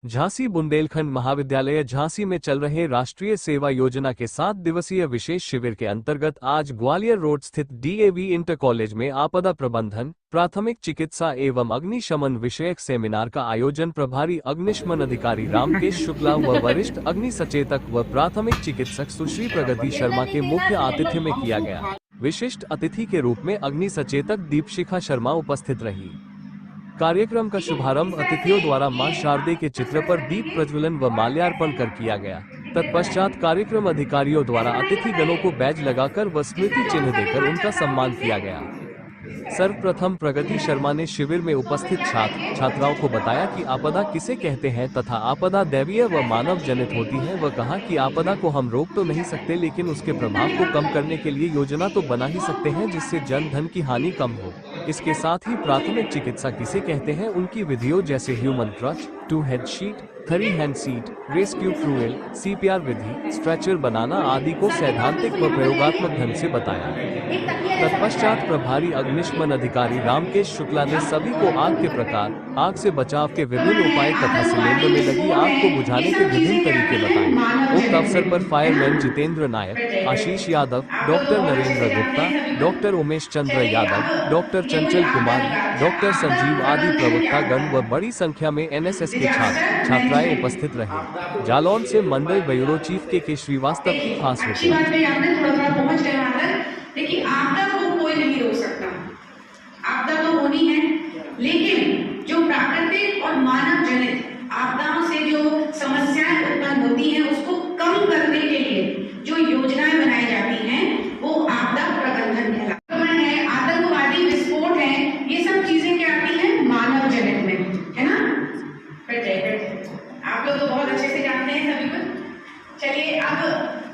झांसी बुंदेलखंड महाविद्यालय झांसी में चल रहे राष्ट्रीय सेवा योजना के 7 दिवसीय विशेष शिविर के अंतर्गत आज ग्वालियर रोड स्थित डीएवी इंटर कॉलेज में आपदा प्रबंधन, प्राथमिक चिकित्सा एवं अग्निशमन विषयक सेमिनार का आयोजन प्रभारी अग्निशमन अधिकारी रामकेश शुक्ला व वरिष्ठ अग्नि सचेतक व प्राथमिक चिकित्सक सुश्री प्रगति शर्मा के मुख्य आतिथ्य में किया गया। विशिष्ट अतिथि के रूप में अग्नि सचेतक दीपशिखा शर्मा उपस्थित रही। कार्यक्रम का शुभारंभ अतिथियों द्वारा मां शारदे के चित्र पर दीप प्रज्वलन व माल्यार्पण कर किया गया। तत्पश्चात कार्यक्रम अधिकारियों द्वारा अतिथि गणों को बैज लगाकर व स्मृति चिन्ह देकर उनका सम्मान किया गया। सर्वप्रथम प्रगति शर्मा ने शिविर में उपस्थित छात्र छात्राओं को बताया कि आपदा किसे कहते हैं तथा आपदा दैवीय व मानव जनित होती है। वह कहा कि आपदा को हम रोक तो नहीं सकते, लेकिन उसके प्रभाव को कम करने के लिए योजना तो बना ही सकते हैं जिससे जन धन की हानि कम हो। इसके साथ ही प्राथमिक चिकित्सा किसे कहते हैं उनकी विधियों जैसे human crutch, 2 hand seat, 3 hand seat, rescue फ्लूइल, सीपीआर विधि, स्ट्रेचर बनाना आदि को सैद्धांतिक व प्रयोगात्मक ढंग से बताया। तत्पश्चात प्रभारी अग्निशमन अधिकारी रामकेश शुक्ला ने सभी को आग के प्रकार, आग से बचाव के विभिन्न उपाय तथा सिलेंडर में लगी आग को बुझाने के विभिन्न तरीके बताए। उक्त अवसर पर फायरमैन जितेंद्र नायक, आशीष Yadav, doctor Narendra Gupta, doctor Umesh Chandra Yadav, doctor Chanchal Kumar, doctor Sanjeev आदि प्रवक्ता गण व बड़ी संख्या में एनएसएस के छात्र छात्राएं उपस्थित रहे। जालौन से मंडल ब्यूरो चीफ के श्रीवास्तव की खास रिपोर्ट। देखिए, आपदा को कोई नहीं रोक सकता, आपदा तो होनी है, लेकिन जो प्राकृतिक और मानव जनित आपदाओं से जो समस्याएं उत्पन्न होती हैं उसको कम करने के लिए जो योजनाएं बनाई जाती हैं वो आपदा प्रबंधन कहलाता है। आतंकवादी विस्फोट है, ये सब चीजें क्या आती हैं? मानव जनित में, है ना? आप लोग तो बहुत अच्छे से जानते हैं सभी कुछ। चलिए, अब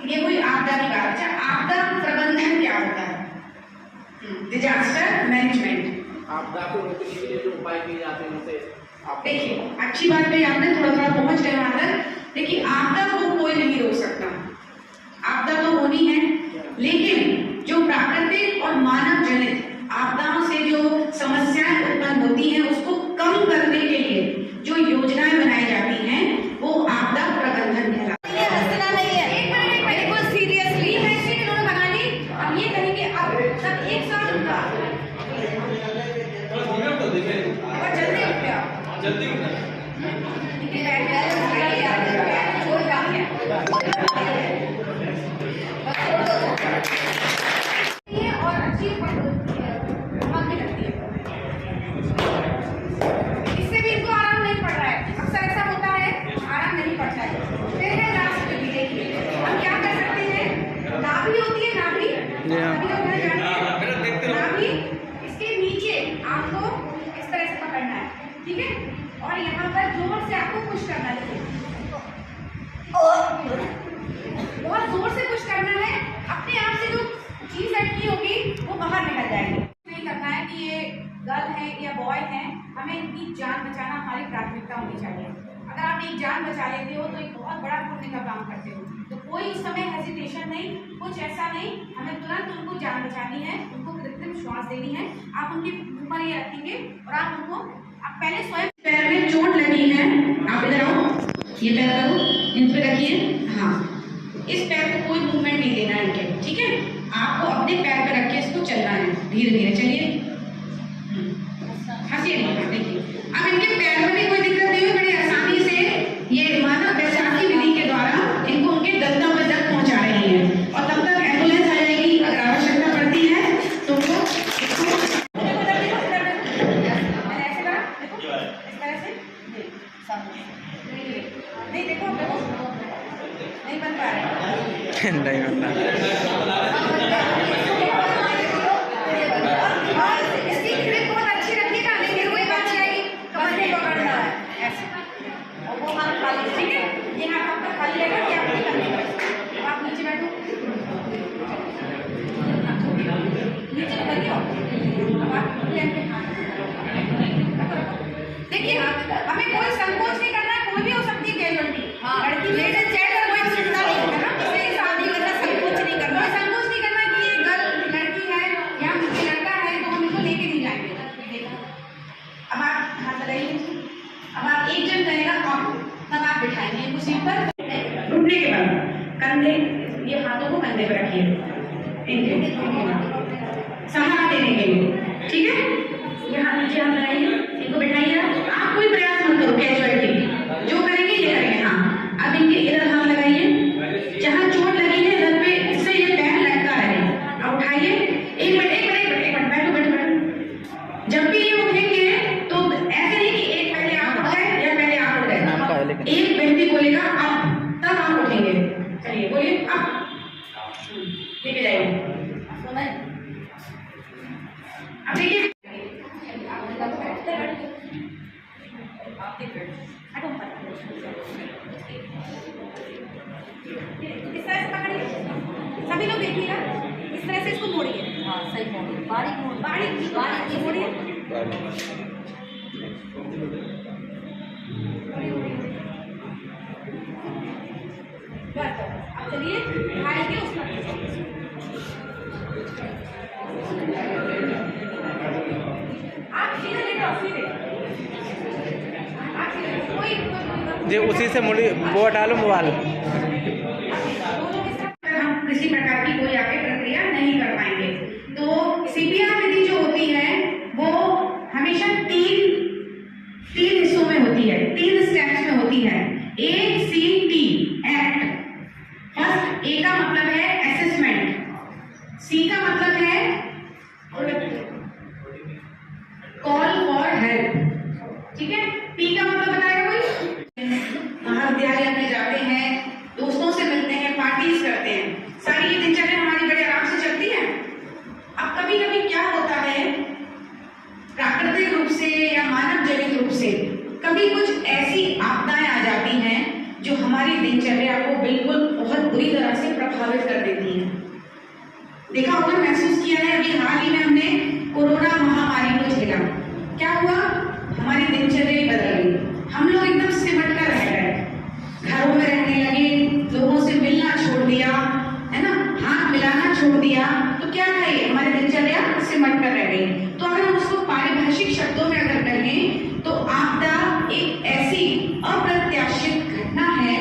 ये कोई आपदा की बात है। आपदा प्रबंधन क्या होता है? Disaster management. आपदा को रोकने के लिए जो उपाय किए जाते हैं उसे देखिए, अच्छी बात है, आपने थोड़ा पहुंच गए वहां तक। देखिए, आपदा को कोई नहीं रोक सकता, आपदा तो होनी है, लेकिन जो प्राकृतिक और मानव जनित आपदाओं से जो समस्याएं उत्पन्न होती हैं उसको कम करने के लिए जो योजनाएं बनाई जाती हैं वो आपदा प्रबंधन कहलाता है। इससे भी इनको आराम नहीं पड़ रहा है, अक्सर ऐसा होता है, आराम नहीं पड़ता है। फिर है लास्ट में भी देखिए हम क्या कर सकते हैं। नाभि होती है, नाभि इसके नीचे आपको इस तरह से पकड़ना है, ठीक है, और यहाँ पर जोर से आपको पुश करना है, बहुत जोर से पुश करना है। अपने आप से जो चीज अटकी होगी वो बाहर निकल जाएगी। नहीं करना है कि ये गर्ल है या बॉय है, हमें इनकी जान बचाना हमारी प्राथमिकता होनी चाहिए। अगर आप एक जान बचा लेते हो तो एक बहुत बड़ा पुण्य का काम करते हो। तो कोई उस समय हेजिटेशन नहीं, कुछ ऐसा नहीं, हमें तुरंत उनको जान बचानी है, उनको कृत्रिम श्वास देनी है। आप उनके ऊपर ये रखेंगे और आप उनको, आप पहले स्वयं, पैर में चोट लगी है, आप इधर आओ, ये पैर करो, इन पे रखिए, हाँ, इस पैर को कोई मूवमेंट नहीं देना है इनके, ठीक है। आपको अपने पैर पे रख के इसको चलना है, धीरे धीरे चलिए, हंसिए नहीं। देखिए, अब इनके पैर में भी कोई दिक्कत नहीं हुई, बड़ी आसानी से ये मानव वैज्ञानिक विधि के द्वारा इनको उनके गंतव्य तक पहुंचा रही है। और तब तक एम्बुलेंस आ जाएगी, अगर आवश्यकता पड़ती है तो वो नहीं, देखो नहीं बन पा रहा है, नहीं बनता। इसकी ग्रिप बहुत अच्छी रखिएगा, नहीं फिर वही बात आएगी, कमर में पकड़ना है ऐसे, और वो हाथ खाली, ठीक है, ये हाथ आपका खाली रहेगा कि आप नहीं करने, आप नीचे बैठो, नीचे बैठिए, अब आप प्लेन पे हाथ। देखिए, हमें कोई संकोच नहीं करना है, कोई भी हो सकती है कैजुअलिटी, लड़की लेडीज जेंट्स कोई चिंता नहीं है ना, इसलिए शादी करना संकोच नहीं करना, संकोच नहीं करना कि ये गर्ल लड़की है या मुझे लड़का है तो हम इसको लेके नहीं जाएंगे। अब आप हाथ लगाइए, अब आप एक जन करेगा, कंधे, ये हाथों को कंधे पे रखिए, इनके सहारा देने के लिए, ठीक है। यहाँ नीचे हाथ लगाइए, इनको बैठाइए। आप कोई प्रयास मत करो कैजुअलिटी, जो करेंगे ये करेंगे। हाँ, अब इनके इधर हाथ लगाइए, जहाँ चोट लगी है इधर पे, इससे ये पैर लटका रहे। अब उठाइए, एक मिनट, बैठो बैठो बैठो। जब भी ये उठेंगे तो ऐसे नहीं कि एक पहले आप उठ गए या पहले आप उठ गए, एक व्यक्ति बोलेगा अब, तब आप उठेंगे। चलिए बोलिए अब, लेके जाइए। अब देखिए, इस तरह से पकड़िए, सभी लोग देखिएगा, इस तरह से इसको मोड़िए। हाँ सही मोड़िए, बारीक मोड़िए। बस अब चलिए भाई के उस पर आप सीधे लेकर सीधे, आप सीधे कोई जी उसी से मुड़ी वो हटा लो मोबाइल। हम किसी प्रकार की कोई आगे प्रक्रिया नहीं कर पाएंगे। तो सीपीआर विधि जो होती है वो हमेशा तीन हिस्सों में होती है, 3 स्टेप्स में होती है। ACT act. फर्स्ट, ए का मतलब है असेसमेंट, सी का मतलब है कॉल फॉर हेल्प, ठीक है। पी का मतलब बताएगा कोई, महाविद्यालय में जाते हैं, दोस्तों से मिलते हैं, पार्टीज करते हैं, सारी ये दिनचर्या हमारी बड़े आराम से चलती है। अब कभी कभी क्या होता है, प्राकृतिक रूप से या मानव जनित रूप से कभी कुछ ऐसी आपदाएं आ जाती हैं जो हमारी दिनचर्या को बिल्कुल बहुत बुरी तरह से प्रभावित कर देती हैं। देखा होगा, महसूस किया है, अभी हाल ही में हमने कोरोना महामारी को झेला। क्या हुआ, हमारी दिनचर्या बदल गई, हम लोग एकदम सिमट कर रह गए, घरों में रहने लगे, लोगों से मिलना छोड़ दिया, है ना, हाथ मिलाना छोड़ दिया। तो क्या था, ये हमारी दिनचर्या सिमट कर रह गई। तो अगर हम उसको पारिभाषिक शब्दों में अगर कहें तो आपदा एक ऐसी अप्रत्याशित घटना है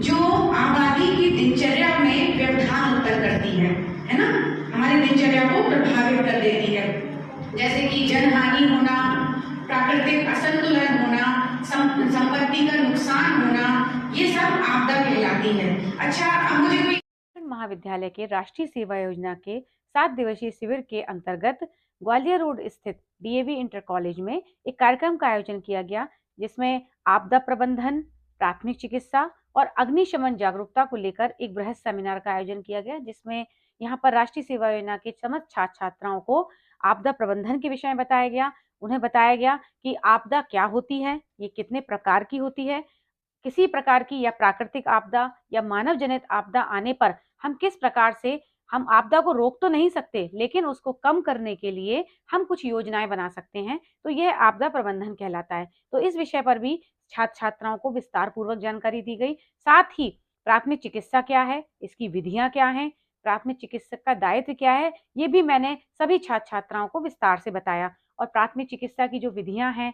जो आबादी की दिनचर्या में व्यवधान उत्पन्न करती है ना, हमारी दिनचर्या को प्रभावित कर देती है। जैसे कि जनहानि होना, प्राकृतिक असंतुलन होना, संपत्ति का नुकसान होना, ये सब आपदा कहलाती है। अच्छा, अब मुझे कोई महाविद्यालय के राष्ट्रीय सेवा योजना के 7 दिवसीय शिविर के अंतर्गत ग्वालियर रोड स्थित डीएवी इंटर कॉलेज में एक कार्यक्रम का आयोजन किया गया, जिसमें आपदा प्रबंधन, प्राथमिक चिकित्सा और अग्निशमन जागरूकता को लेकर एक बृहद सेमिनार का आयोजन किया गया, जिसमें यहाँ पर राष्ट्रीय सेवा योजना के समस्त छात्र छात्राओं को आपदा प्रबंधन के विषय में बताया गया। उन्हें बताया गया कि आपदा क्या होती है, ये कितने प्रकार की होती है, किसी प्रकार की या प्राकृतिक आपदा या मानव जनित आपदा आने पर हम किस प्रकार से, हम आपदा को रोक तो नहीं सकते लेकिन उसको कम करने के लिए हम कुछ योजनाएं बना सकते हैं, तो यह आपदा प्रबंधन कहलाता है। तो इस विषय पर भी छात्र छात्राओं को विस्तार पूर्वक जानकारी दी गई। साथ ही प्राथमिक चिकित्सा क्या है, इसकी विधियां क्या हैं, प्राथमिक चिकित्सक का दायित्व क्या है, ये भी मैंने सभी छात्र छात्राओं को विस्तार से बताया। और प्राथमिक चिकित्सा की जो विधियां हैं,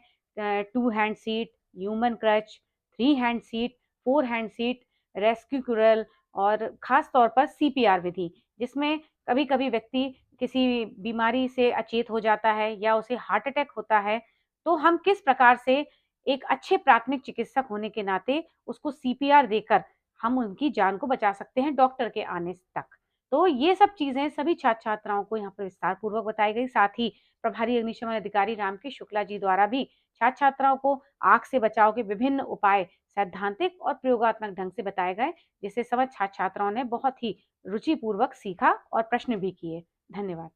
2 hand seat, human crutch, 3 hand seat, 4 hand seat, rescue crawl और खास तौर पर सीपीआर विधि, जिसमें कभी कभी व्यक्ति किसी बीमारी से अचेत हो जाता है या उसे हार्ट अटैक होता है, तो हम किस प्रकार से एक अच्छे प्राथमिक चिकित्सक होने के नाते उसको सीपीआर देकर हम उनकी जान को बचा सकते हैं डॉक्टर के आने तक। तो ये सब चीजें सभी छात्र छात्राओं को यहाँ पर विस्तार पूर्वक बताई गई। साथ ही प्रभारी अग्निशमन अधिकारी रामकेश शुक्ला जी द्वारा भी छात्र छात्राओं को आग से बचाव के विभिन्न उपाय सैद्धांतिक और प्रयोगात्मक ढंग से बताए गए, जिससे समस्त छात्र छात्राओं ने बहुत ही रुचिपूर्वक सीखा और प्रश्न भी किए। धन्यवाद।